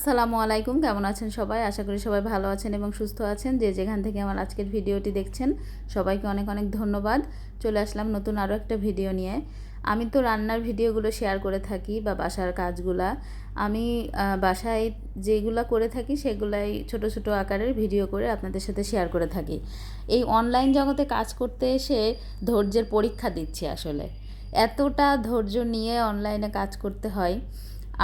আসসালামু আলাইকুম, কেমন আছেন সবাই? আশা করি সবাই ভালো আছেন এবং সুস্থ আছেন। যে যেখান থেকে আমার আজকের ভিডিওটি দেখছেন সবাইকে অনেক অনেক ধন্যবাদ। চলে আসলাম নতুন আরও একটা ভিডিও নিয়ে। আমি তো রান্নার ভিডিওগুলো শেয়ার করে থাকি বা বাসার কাজগুলা আমি বাসায় যেগুলো করে থাকি সেগুলাই ছোট ছোট আকারের ভিডিও করে আপনাদের সাথে শেয়ার করে থাকি। এই অনলাইন জগতে কাজ করতে এসে ধৈর্যের পরীক্ষা দিচ্ছি আসলে। এতটা ধৈর্য নিয়ে অনলাইনে কাজ করতে হয়,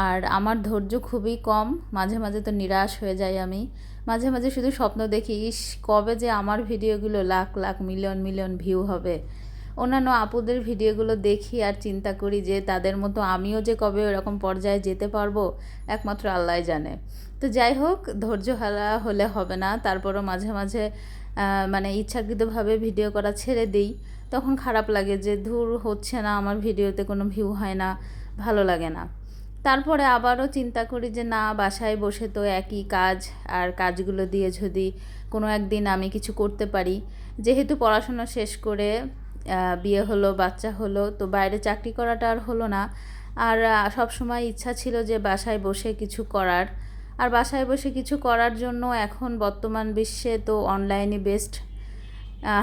আর আমার ধৈর্য খুবই কম। মাঝে মাঝে তো নিরাশ হয়ে যাই আমি। মাঝে মাঝে শুধু স্বপ্ন দেখি, ইস কবে যে আমার ভিডিওগুলো lakh lakh million million view হবে। অন্যান্য আপুদের ভিডিওগুলো দেখি আর চিন্তা করি যে তাদের মতো আমিও যে কবে ওরকম পর্যায়ে যেতে পারবো একমাত্র আল্লাহই জানে। তো যাই হোক, ধৈর্য হারা হলে হবে না। তারপরও মাঝে মাঝে মানে ইচ্ছাকৃতভাবে ভিডিও করা ছেড়ে দিই। তখন খারাপ লাগে যে ধুর, হচ্ছে না, আমার ভিডিওতে কোনো ভিউ হয় না, ভালো লাগে না। তারপরে আবারও চিন্তা করি যে না, বাসায় বসে তো একই কাজ, আর কাজগুলো দিয়ে যদি কোনো একদিন আমি কিছু করতে পারি। যেহেতু পড়াশোনা শেষ করে বিয়ে হলো, বাচ্চা হলো, তো বাইরে চাকরি করাটা আর হলো না। আর সব সময় ইচ্ছা ছিল যে বাসায় বসে কিছু করার। আর বাসায় বসে কিছু করার জন্য এখন বর্তমান বিশ্বে তো অনলাইনই বেস্ট।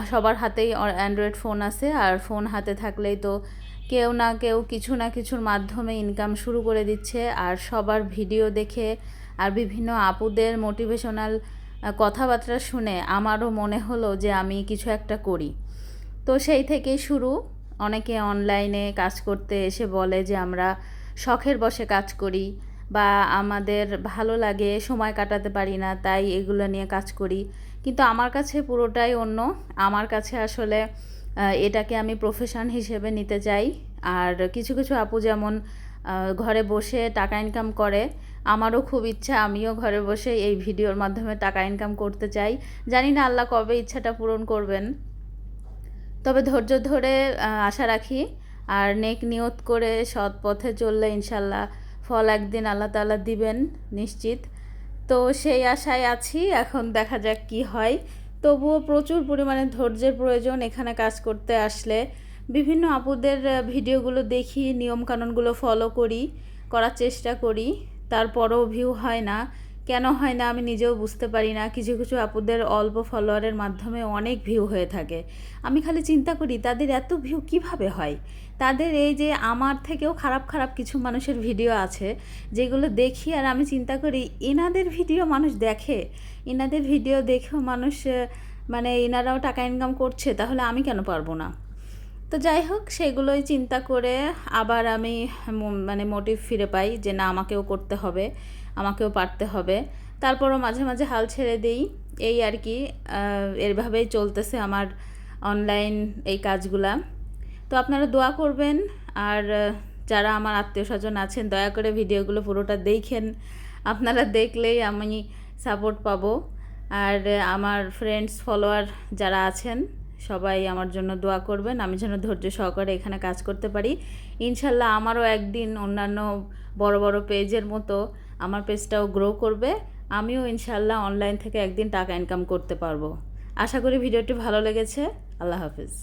সবার হাতেই অ্যান্ড্রয়েড ফোন আছে, আর ফোন হাতে থাকলেই তো কেউ না কেউ কিছু না কিছুর মাধ্যমে ইনকাম শুরু করে দিচ্ছে। আর সবার ভিডিও দেখে আর বিভিন্ন আপুদের মোটিভেশনাল কথাবার্তা শুনে আমারও মনে হলো যে আমি কিছু একটা করি। তো সেই থেকেই শুরু। অনেকে অনলাইনে কাজ করতে এসে বলে যে আমরা শখের বশে কাজ করি, বা আমাদের ভালো লাগে, সময় কাটাতে পারি না, তাই এগুলো নিয়ে কাজ করি। কিন্তু আমার কাছে পুরোটাই অন্য। আমার কাছে আসলে এটাকে আমি প্রফেশন হিসেবে নিতে চাই। আর কিছু কিছু আপু যেমন ঘরে বসে টাকা ইনকাম করে, আমারও খুব ইচ্ছা আমিও ঘরে বসে এই ভিডিওর মাধ্যমে টাকা ইনকাম করতে চাই। জানি না আল্লাহ কবে ইচ্ছাটা পূরণ করবেন। তবে ধৈর্য ধরে আশা রাখি, আর নেক নিয়ত করে সৎ পথে চললে ইনশাল্লাহ ফল একদিন আল্লাহ তাআলা দিবেন নিশ্চিত। তো সেই আশায় আছি, এখন দেখা যাক কি হয়। তবুও প্রচুর পরিমাণে ধৈর্যের প্রয়োজন এখানে কাজ করতে আসলে। বিভিন্ন আপুদের ভিডিওগুলো দেখি, নিয়মকানুনগুলো ফলো করি, করার চেষ্টা করি, তারপরও ভিউ হয় না। কেন হয় না আমি নিজেও বুঝতে পারি না। কিছু কিছু আপুদের অল্প ফলোয়ারের মাধ্যমে অনেক ভিউ হয়ে থাকে। আমি খালি চিন্তা করি তাদের এত ভিউ কিভাবে হয়। তাদের এই যে আমার থেকেও খারাপ খারাপ কিছু মানুষের ভিডিও আছে যেগুলো দেখি, আর আমি চিন্তা করি এনাদের ভিডিও মানুষ দেখে, এনাদের ভিডিও দেখেও মানুষ মানে এনারাও টাকা ইনকাম করছে, তাহলে আমি কেন পারবো না? তো যাই হোক, সেগুলোই চিন্তা করে আবার আমি মানে মোটিভ ফিরে পাই যে না, আমাকেও করতে হবে, আমাকেও পারতে হবে। তারপরও মাঝে মাঝে হাল ছেড়ে দিই, এই আর কি। এভাবেই চলতেছে আমার অনলাইন এই কাজগুলা। তো আপনারা দোয়া করবেন। আর যারা আমার আত্মীয় স্বজন আছেন, দয়া করে ভিডিওগুলো পুরোটা দেখেন। আপনারা দেখলেই আমি সাপোর্ট পাবো। আর আমার ফ্রেন্ডস ফলোয়ার যারা আছেন সবাই আমার জন্য দোয়া করবেন, আমি যেন ধৈর্য সহকারে এখানে কাজ করতে পারি। ইনশাল্লাহ আমারও একদিন অন্যান্য বড় বড় পেজের মতো আমার পেজটাও গ্রো করবে। আমিও ইনশাল্লাহ অনলাইন থেকে একদিন টাকা ইনকাম করতে পারবো। আশা করি ভিডিওটি ভালো লেগেছে। আল্লাহ হাফিজ।